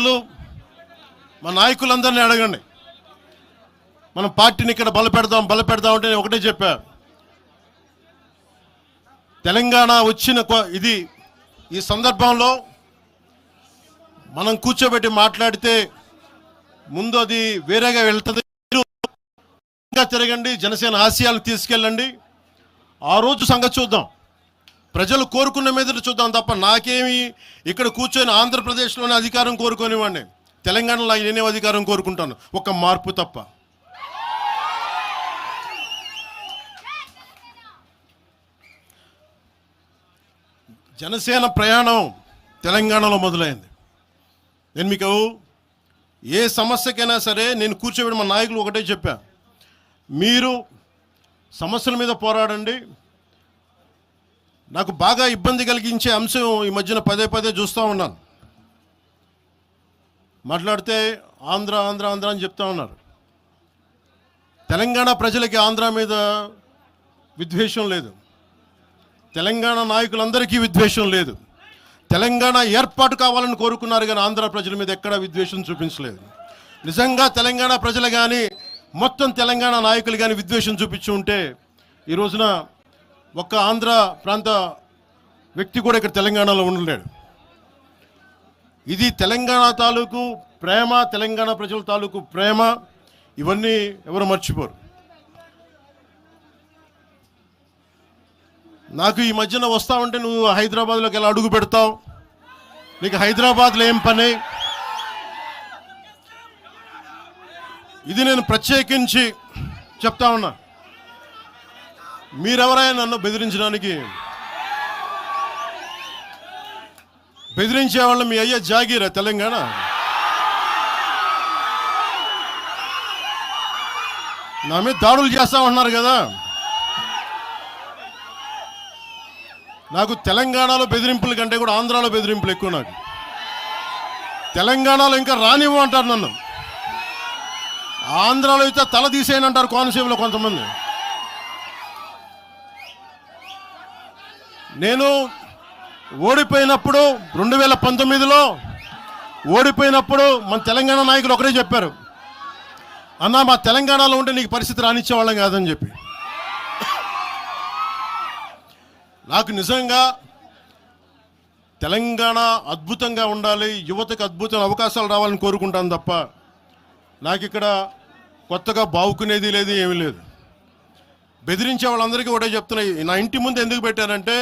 సార్లు మా నాయకులందరినీ అడగండి, మనం పార్టీని ఇక్కడ బలపెడదాం అంటే నేను ఒకటే చెప్పా, తెలంగాణ వచ్చిన ఇది ఈ సందర్భంలో మనం కూర్చోబెట్టి మాట్లాడితే ముందు అది వేరేగా వెళ్తుంది. తిరగండి, జనసేన ఆశయాలను తీసుకెళ్ళండి, ఆ రోజు సంగతి చూద్దాం. ప్రజలు కోరుకున్న మీద చూద్దాం తప్ప నాకేమి ఇక్కడ కూర్చొని ఆంధ్రప్రదేశ్లోనే అధికారం కోరుకోనివ్వండి, తెలంగాణలో నేనే అధికారం కోరుకుంటాను, ఒక మార్పు తప్ప. జనసేన ప్రయాణం తెలంగాణలో మొదలైంది. నేను మీకు ఏ సమస్యకైనా సరే నేను కూర్చోబెట్టి మా నాయకులు ఒకటే చెప్పా, మీరు సమస్యల మీద పోరాడండి. నాకు బాగా ఇబ్బంది కలిగించే అంశం ఈ మధ్యన పదే పదే చూస్తూ ఉన్నాను. మాట్లాడితే ఆంధ్ర ఆంధ్ర ఆంధ్ర అని చెప్తా ఉన్నారు. తెలంగాణ ప్రజలకి ఆంధ్ర మీద విద్వేషం లేదు, తెలంగాణ నాయకులందరికీ విద్వేషం లేదు. తెలంగాణ ఏర్పాటు కావాలని కోరుకున్నారు కానీ ఆంధ్ర ప్రజల మీద ఎక్కడా విద్వేషం చూపించలేదు. నిజంగా తెలంగాణ ప్రజలు కానీ మొత్తం తెలంగాణ నాయకులు కానీ విద్వేషం చూపించి ఉంటే ఈ రోజున ఒక్క ఆంధ్ర ప్రాంత వ్యక్తి కూడా ఇక్కడ తెలంగాణలో ఉండలేడు. ఇది తెలంగాణ తాలూకు ప్రేమ, తెలంగాణ ప్రజల తాలూకు ప్రేమ, ఇవన్నీ ఎవరు మర్చిపోరు. నాకు ఈ మధ్యన వస్తావంటే నువ్వు హైదరాబాద్లోకి ఎలా అడుగు పెడతావు, నీకు హైదరాబాద్లో ఏం పని, ఇది నేను ప్రత్యేకించి చెప్తా ఉన్నా. మీరెవరైనా నన్ను బెదిరించడానికి, బెదిరించే వాళ్ళు మీ అయ్యే జాగీరా తెలంగాణ? నా మీద దాడులు చేస్తా ఉన్నారు కదా. నాకు తెలంగాణలో బెదిరింపుల కంటే కూడా ఆంధ్రాలో బెదిరింపులు ఎక్కువ. నాకు తెలంగాణలో ఇంకా రానివ్వు అంటారు నన్ను, ఆంధ్రాలో అయితే తల తీసేయని అంటారు కోనసీమలో కొంతమంది. నేను ఓడిపోయినప్పుడు 2019లో ఓడిపోయినప్పుడు మన తెలంగాణ నాయకులు ఒకరే చెప్పారు, అన్నా మా తెలంగాణలో ఉంటే నీకు పరిస్థితి రానిచ్చేవాళ్ళం కాదని చెప్పి. నాకు నిజంగా తెలంగాణ అద్భుతంగా ఉండాలి, యువతకు అద్భుతమైన అవకాశాలు రావాలని కోరుకుంటాను తప్ప నాకు ఇక్కడ కొత్తగా బావుకునేది లేదు, ఏమీ లేదు. బెదిరించే వాళ్ళందరికీ ఒకటే చెప్తున్నాయి. నా ఇంటి ముందు ఎందుకు పెట్టారంటే